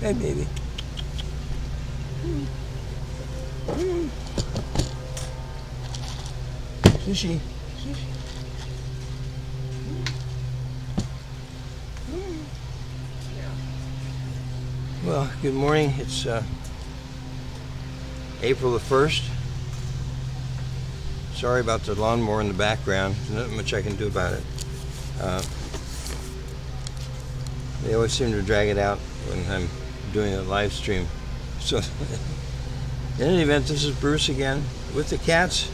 Hey, baby. Sushi. Sushi. Well, good morning. It's April the 1st. Sorry about the lawnmower in the background. There's not much I can do about it. They always seem to drag it out when I'm doing a live stream. So, in any event, this is Bruce again with the cats.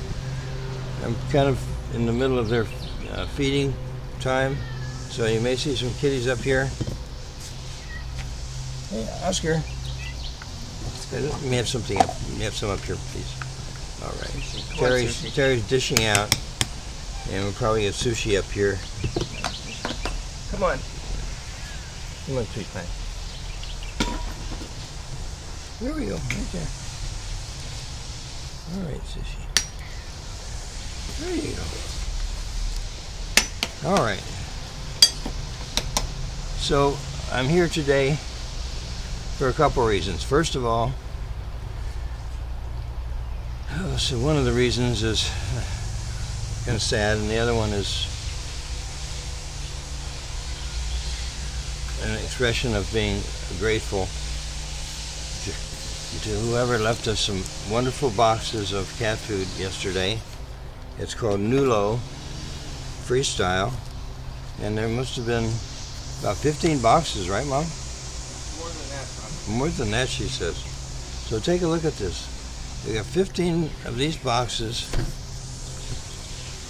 I'm kind of in the middle of their feeding time, so you may see some kitties up here. Hey, Oscar. Let me have something up. Let me have some up here, please. All right. Terry's dishing out, and we'll probably get sushi up here. Come on. Come on, sweet pie. There we go, right there. All right, sushi. There you go. All right. So I'm here today for a couple reasons. First of all, so one of the reasons is kind of sad, and the other one is an expression of being grateful to whoever left us some wonderful boxes of cat food yesterday. It's called Nulo Freestyle, and there must have been about 15 boxes, right, Mom? More than that, son. More than that, she says. So take a look at this. We got 15 of these boxes,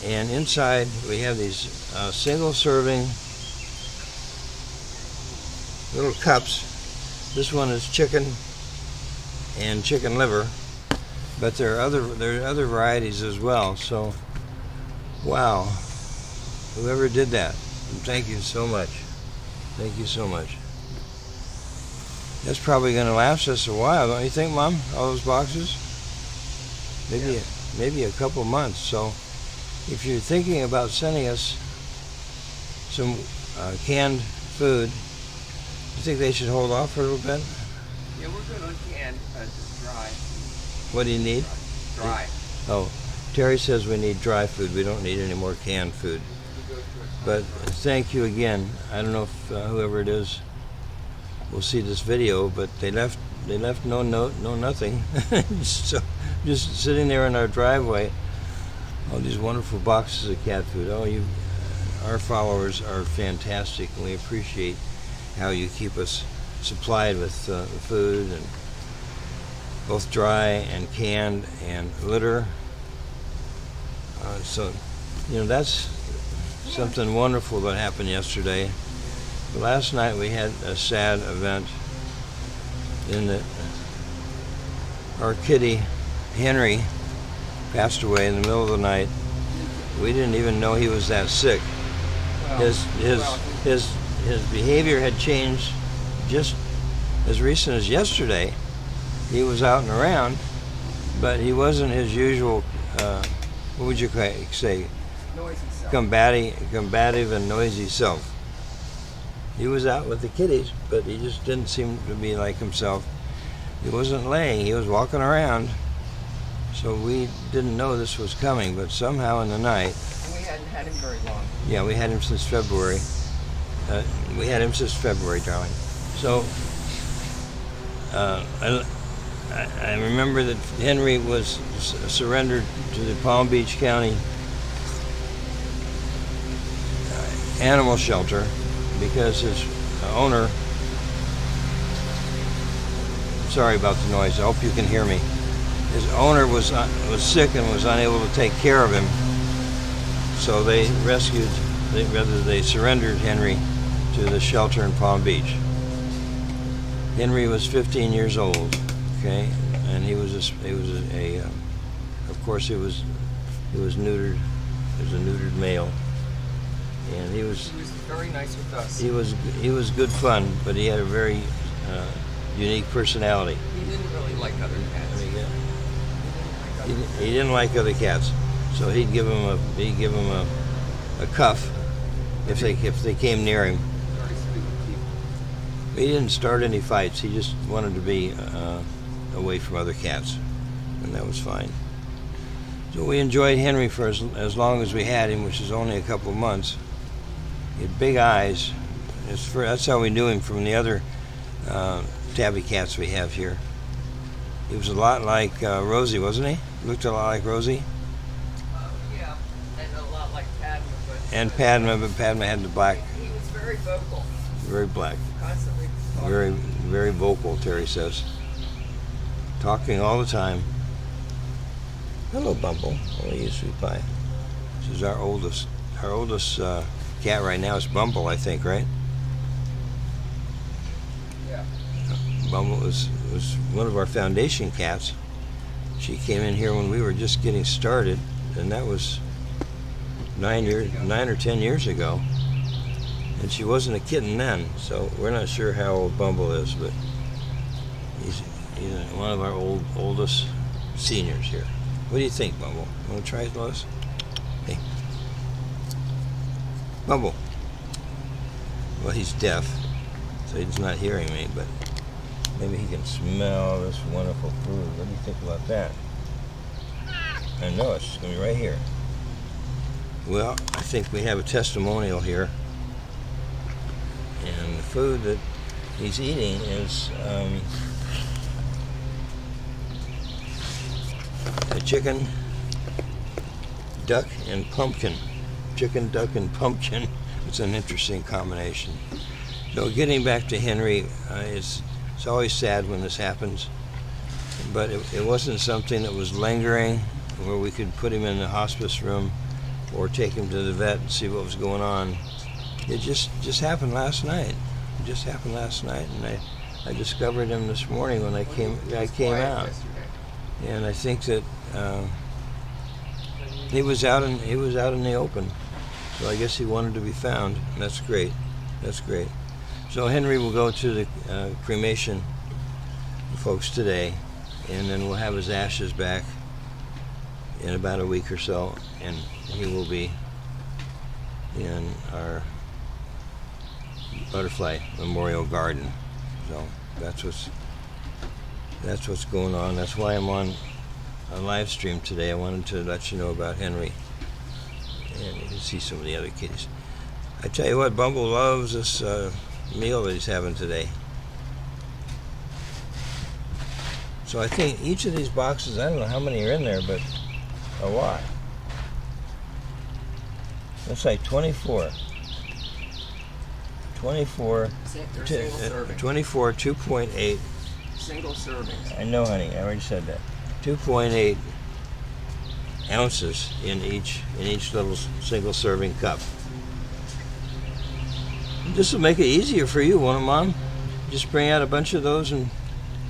and inside we have these single-serving little cups. This one is chicken and chicken liver, but there are other varieties as well. So, wow, whoever did that, thank you so much. Thank you so much. That's probably going to last us a while, don't you think, Mom? All those boxes? Maybe a couple months. So, if you're thinking about sending us some canned food, you think they should hold off for a little bit? Yeah, we're good on canned, just dry. What do you need? Dry. Oh, Terry says we need dry food. We don't need any more canned food. But thank you again. I don't know if whoever it is will see this video, but they left no note, no nothing. So just sitting there in our driveway, all these wonderful boxes of cat food. Oh, our followers are fantastic, and we appreciate how you keep us supplied with food, and both dry and canned and litter. So, that's something wonderful that happened yesterday. Last night we had a sad event in that our kitty Henry passed away in the middle of the night. We didn't even know he was that sick. His behavior had changed just as recent as yesterday. He was out and around, but he wasn't his usual, what would you say, Noisy self. combative and noisy self. He was out with the kitties, but he just didn't seem to be like himself. He wasn't laying, he was walking around. So we didn't know this was coming, but somehow in the night... And we hadn't had him very long. Yeah, we had him since February. Darling. So, I remember that Henry was surrendered to the Palm Beach County animal shelter because his owner... Sorry about the noise. I hope you can hear me. His owner was sick and was unable to take care of him. So they surrendered Henry to the shelter in Palm Beach. Henry was 15 years old, okay, and he was neutered. He was a neutered male, and he was very nice with us. He was good fun, but he had a very unique personality. He didn't really like other cats. He didn't like other cats, so he'd give him a cuff if they came near him. Very sweet people. He didn't start any fights. He just wanted to be away from other cats, and that was fine. So we enjoyed Henry for as long as we had him, which is only a couple of months. He had big eyes. That's how we knew him from the other tabby cats we have here. He was a lot like Rosie, wasn't he? Looked a lot like Rosie. Yeah, and a lot like Padma. And Padma, but Padma had the black. He was very vocal. Very black. Constantly talking. Very vocal, Terry says. Talking all the time. Hello, Bumble. Oh, you sweet pie. This is our oldest cat right now is Bumble, I think, right? Yeah. Bumble was one of our foundation cats. She came in here when we were just getting started, and that was 9 or 10 years ago. And she wasn't a kitten then, so we're not sure how old Bumble is, but he's one of our oldest seniors here. What do you think, Bumble? Want to try it, Lois? Hey. Bumble. Well, he's deaf, so he's not hearing me, but maybe he can smell this wonderful food. What do you think about that? I know, it's going to be right here. Well, I think we have a testimonial here. And the food that he's eating is a chicken, duck, and pumpkin. Chicken, duck, and pumpkin. It's an interesting combination. So getting back to Henry, it's always sad when this happens, but it wasn't something that was lingering where we could put him in the hospice room or take him to the vet and see what was going on. It just happened last night. It just happened last night, and I discovered him this morning when I came out. Yesterday. And I think that he was out in the open, so I guess he wanted to be found. And that's great. That's great. So Henry will go to the cremation folks today, and then we'll have his ashes back in about a week or so, and he will be in our butterfly memorial garden. So that's what's going on. That's why I'm on a live stream today. I wanted to let you know about Henry, and you can see some of the other kitties. I tell you what, Bumble loves this meal that he's having today. So I think each of these boxes, I don't know how many are in there, but a lot. Looks like 24. 24, They're single serving. 24, 2.8. Single servings. I know, honey. I already said that. 2.8 ounces in each little single serving cup. This will make it easier for you, won't it, Mom? Just bring out a bunch of those and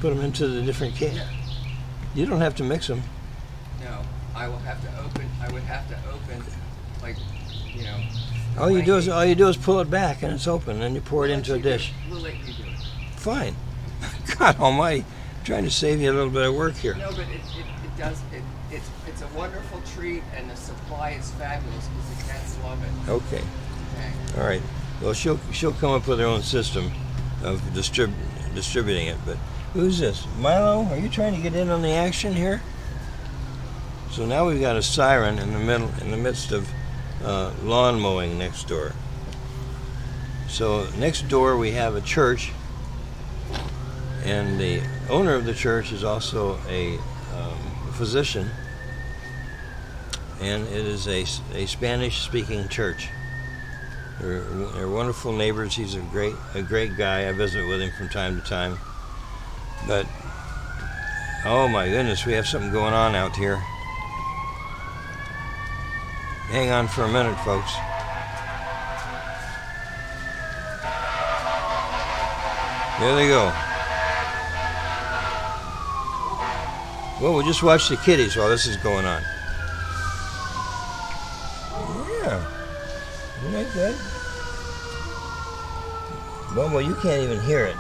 put them into the different cans. Yeah. You don't have to mix them. No, I would have to open, like, you know. All you do is pull it back and it's open, and then you pour it into a dish. We'll let you do it. Fine. God Almighty, I'm trying to save you a little bit of work here. No, but it does. It's a wonderful treat, and the supply is fabulous because the cats love it. Okay. Okay. All right. Well, she'll come up with her own system of distributing it. But who's this? Milo? Are you trying to get in on the action here? So now we've got a siren in the midst of lawn mowing next door. So next door we have a church, and the owner of the church is also a physician, and it is a Spanish-speaking church. They're wonderful neighbors. He's a great guy. I visit with him from time to time. But oh my goodness, we have something going on out here. Hang on for a minute, folks. There they go. Well, we'll just watch the kitties while this is going on. Yeah. Isn't that good? Well, you can't even hear it.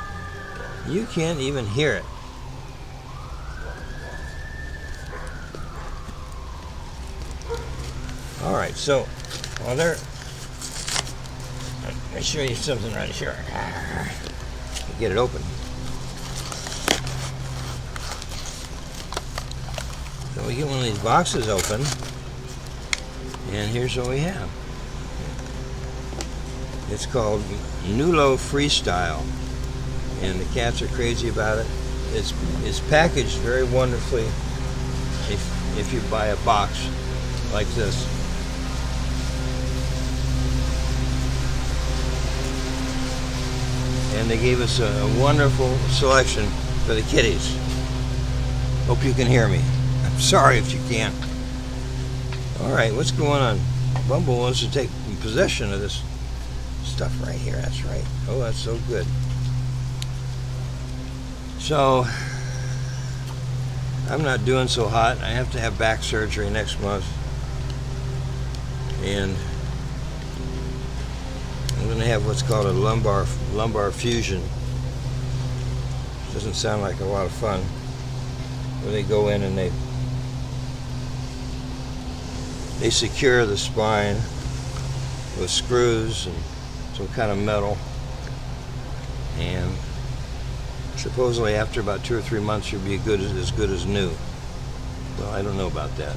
You can't even hear it. All right, so while they're, let me show you something right here. get it open. So we get one of these boxes open, and here's what we have. It's called Nulo Freestyle, and the cats are crazy about it. It's packaged very wonderfully if you buy a box like this. And they gave us a wonderful selection for the kitties. Hope you can hear me. I'm sorry if you can't. Alright, what's going on? Bumble wants to take possession of this stuff right here. That's right. Oh, that's so good. So, I'm not doing so hot. I have to have back surgery next month. And I'm going to have what's called a lumbar fusion. Doesn't sound like a lot of fun. Where they go in and they secure the spine with screws and some kind of metal, and supposedly after about 2 or 3 months you'll be as good as new. Well, I don't know about that.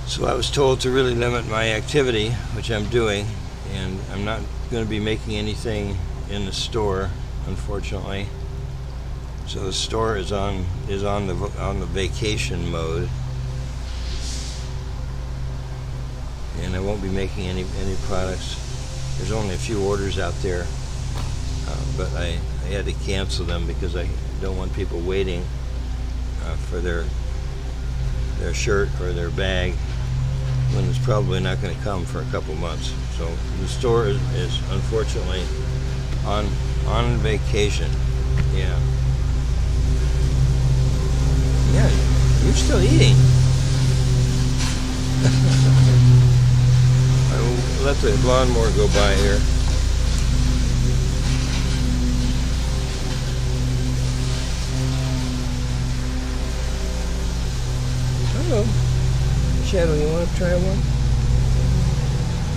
So I was told to really limit my activity, which I'm doing, and I'm not going to be making anything in the store, unfortunately. So the store is on the vacation mode, and I won't be making any products. There's only a few orders out there, but I had to cancel them because I don't want people waiting for their shirt or their bag when it's probably not going to come for a couple months. So the store is unfortunately on vacation. Yeah. Yeah, you're still eating. I will let the lawnmower go by here. Hello. Shadow, you want to try one?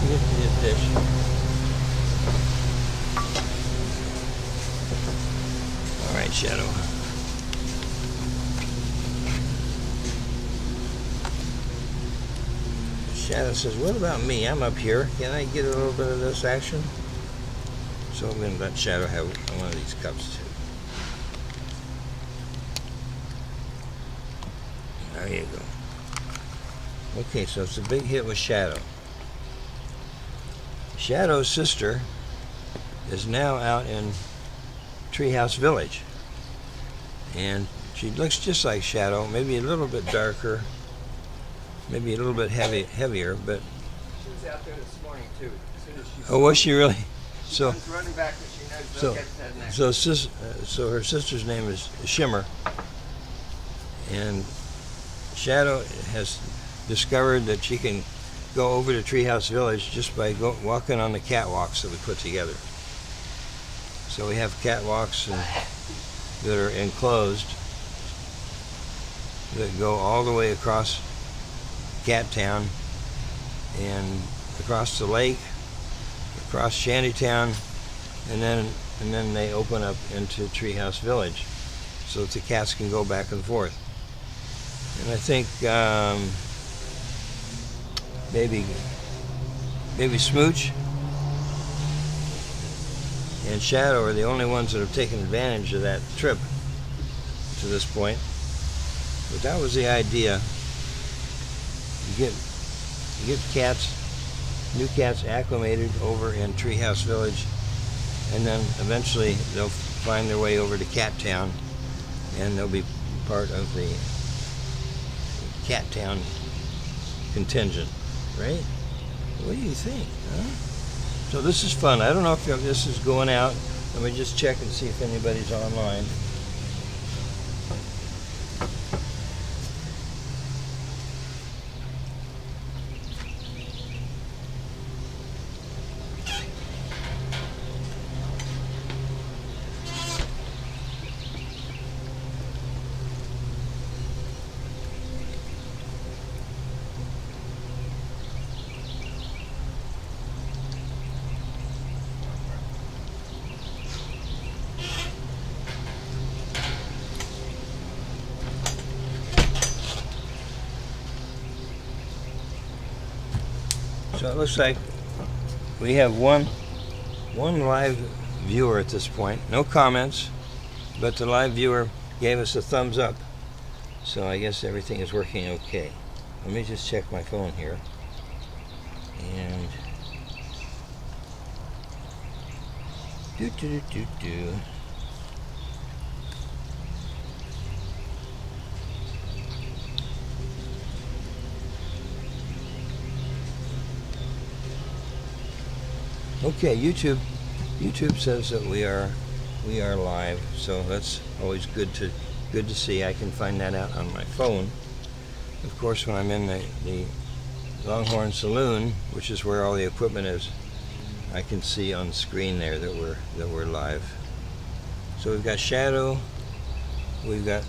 Get the dish. All right, Shadow. Shadow says, what about me? I'm up here. Can I get a little bit of this action? So I'm going to let Shadow have one of these cups too. There you go. Okay, so it's a big hit with Shadow. Shadow's sister is now out in Treehouse Village. And she looks just like Shadow, maybe a little bit darker. Maybe a little bit heavier, but... She was out there this morning, too. As soon as she Oh, was she really? She comes running back when she knows they'll get that next. So her sister's name is Shimmer. And Shadow has discovered that she can go over to Treehouse Village just by walking on the catwalks that we put together. So we have catwalks that are enclosed that go all the way across Cat Town and across the lake, across Shantytown, and then they open up into Treehouse Village so that the cats can go back and forth. And I think maybe Smooch and Shadow are the only ones that have taken advantage of that trip to this point. But that was the idea. You get new cats acclimated over in Treehouse Village, and then eventually they'll find their way over to Cat Town, and they'll be part of the Cat Town contingent, right? What do you think, huh? So this is fun. I don't know if this is going out. Let me just check and see if anybody's online. So it looks like we have one live viewer at this point. No comments, but the live viewer gave us a thumbs up. So I guess everything is working okay. Let me just check my phone here. And do. Okay, YouTube says that we are live, so that's always good to see. I can find that out on my phone. Of course, when I'm in the Longhorn Saloon, which is where all the equipment is, I can see on the screen there that we're live. So we've got Shadow, we've got,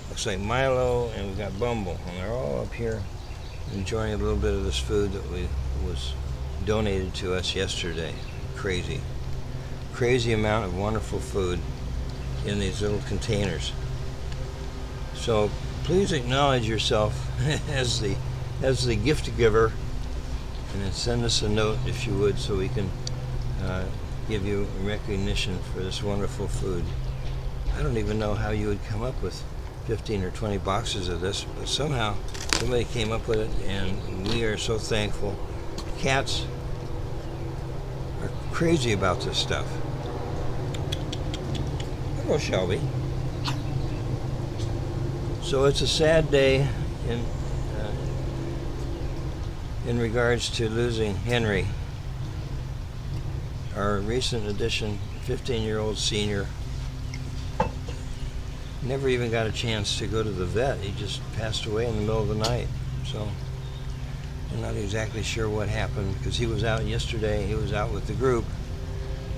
looks like Milo, and we've got Bumble, and they're all up here enjoying a little bit of this food that was donated to us yesterday. Crazy amount of wonderful food in these little containers. So please acknowledge yourself as the gift giver, and then send us a note if you would, so we can give you recognition for this wonderful food. I don't even know how you would come up with 15 or 20 boxes of this, but somehow somebody came up with it, and we are so thankful. Cats are crazy about this stuff. Hello, Shelby. So it's a sad day in regards to losing Henry, our recent addition, 15-year-old senior. Never even got a chance to go to the vet. He just passed away in the middle of the night. So I'm not exactly sure what happened, because he was out yesterday. He was out with the group.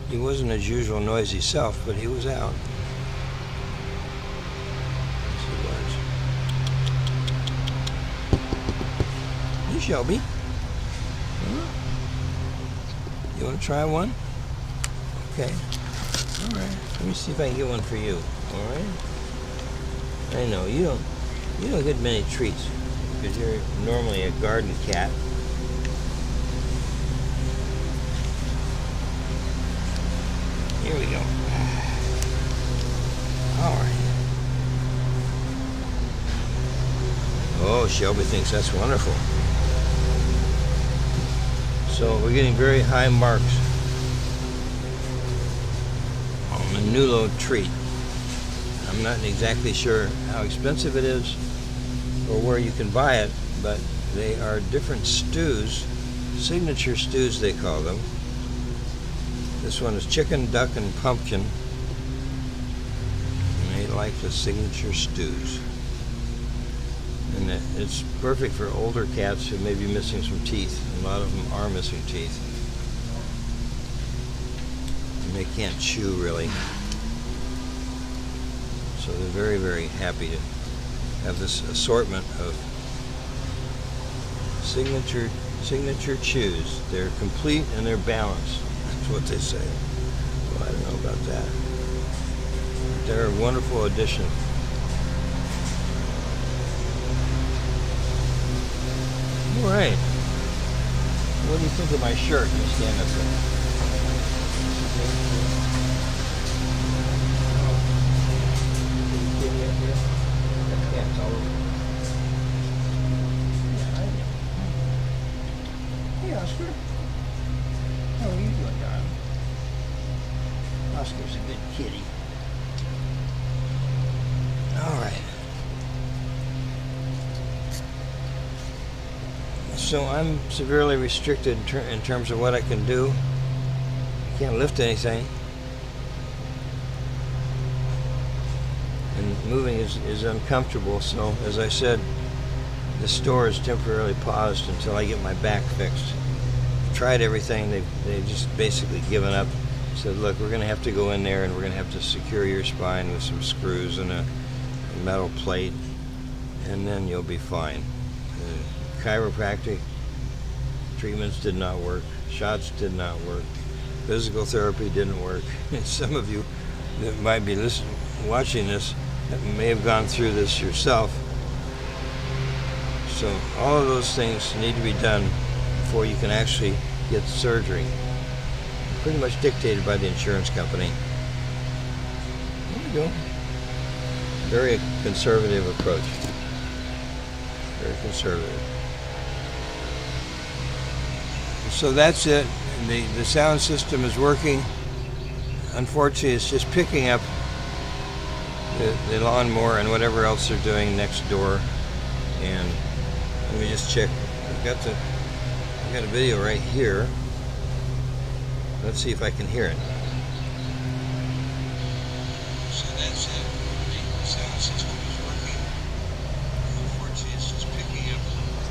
He wasn't his usual noisy self, but he was out. Yes, he was. Hey, Shelby. You want to try one? Okay. All right. Let me see if I can get one for you. All right. I know you don't get many treats because you're normally a garden cat. Here we go. All right. Oh, Shelby thinks that's wonderful. So we're getting very high marks on the Nulo treat. I'm not exactly sure how expensive it is or where you can buy it, but they are different stews, signature stews they call them. This one is chicken, duck, and pumpkin. And they like the signature stews. And it's perfect for older cats who may be missing some teeth. A lot of them are missing teeth. And they can't chew really. So they're very, very happy to have this assortment of signature chews. They're complete and they're balanced. That's what they say. Well, I don't know about that. They're a wonderful addition. All right. What do you think of my shirt? You stand up there. Cats all over. Yeah, I know. Hey, Oscar. How are you doing, darling? Oscar's a good kitty. All right. So I'm severely restricted in terms of what I can do. I can't lift anything. And moving is uncomfortable, so as I said, the store is temporarily paused until I get my back fixed. I've tried everything. They've just basically given up. Said, look, we're going to have to go in there and we're going to have to secure your spine with some screws and a metal plate, and then you'll be fine. Chiropractic treatments did not work. Shots did not work. Physical therapy didn't work. Some of you that might be watching this may have gone through this yourself. So all of those things need to be done before you can actually get surgery. Pretty much dictated by the insurance company. There we go. Very conservative approach. Very conservative. So that's it. The sound system is working. Unfortunately, it's just picking up the lawnmower and whatever else they're doing next door. And let me just check. I've got a video right here. Let's see if I can hear it. So that's it. The sound system is working. Unfortunately, it's just picking up the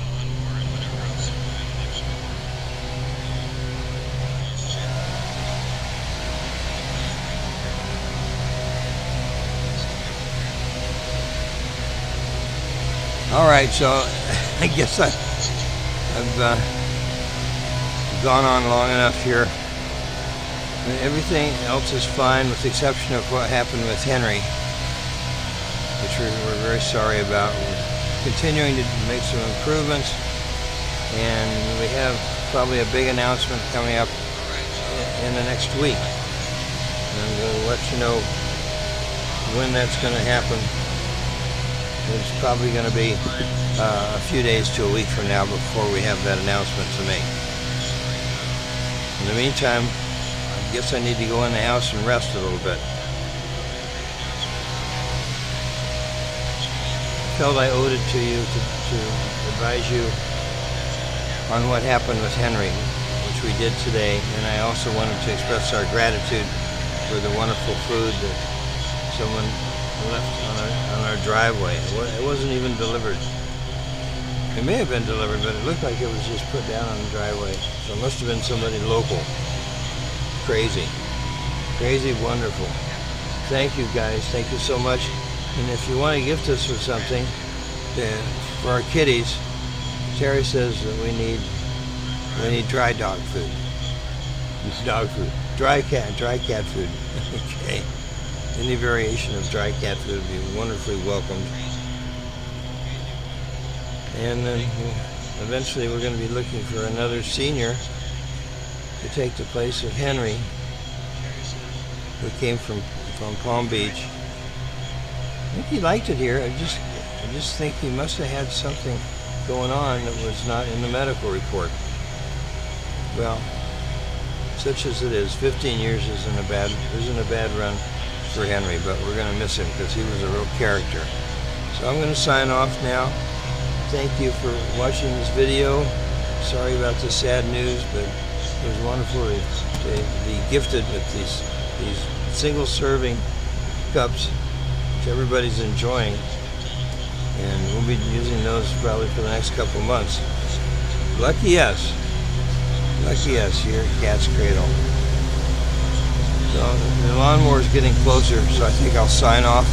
lawnmower and whatever else they're doing next door. Let's check. All right, so I guess I've gone on long enough here. Everything else is fine with the exception of what happened with Henry, which we're very sorry about. We're continuing to make some improvements, and we have probably a big announcement coming up in the next week. And we'll let you know when that's going to happen. It's probably going to be a few days to a week from now before we have that announcement to make. In the meantime, I guess I need to go in the house and rest a little bit. I felt I owed it to you to advise you on what happened with Henry, which we did today, and I also wanted to express our gratitude for the wonderful food that someone left on our driveway. It wasn't even delivered. It may have been delivered, but it looked like it was just put down on the driveway. So it must have been somebody local. Crazy. Crazy, wonderful. Thank you, guys. Thank you so much. And if you want to gift us with something for our kitties, Terry says that we need dry dog food. Dog food. Dry cat food. Okay. Any variation of dry cat food would be wonderfully welcomed. And then eventually we're going to be looking for another senior to take the place of Henry, who came from Palm Beach. I think he liked it here. I just think he must have had something going on that was not in the medical report. Well, such as it is, 15 years isn't a bad run for Henry, but we're going to miss him because he was a real character. So I'm going to sign off now. Thank you for watching this video. Sorry about the sad news, but it was wonderful to be gifted with these single serving cups, which everybody's enjoying. And we'll be using those probably for the next couple months. Lucky us. Lucky us here at Cat's Cradle. So the lawnmower is getting closer, so I think I'll sign off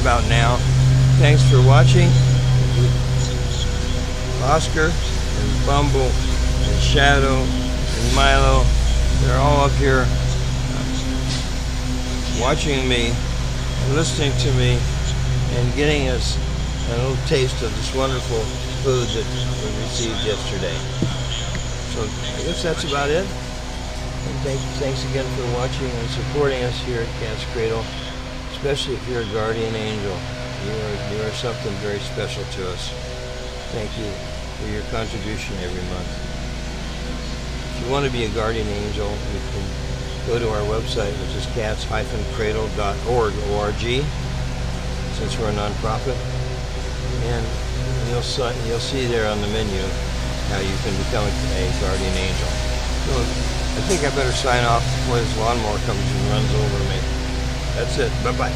about now. Thanks for watching. Oscar and Bumble and Shadow and Milo, they're all up here watching me and listening to me and getting us a little taste of this wonderful food that we received yesterday. So I guess that's about it. And thanks again for watching and supporting us here at Cat's Cradle, especially if you're a guardian angel. You are something very special to us. Thank you for your contribution every month. If you want to be a guardian angel, you can go to our website, which is cats-cradle.org, O-R-G, since we're a nonprofit. And you'll see there on the menu how you can become a guardian angel. So I think I better sign off before this lawnmower comes and runs over me. That's it. Bye-bye.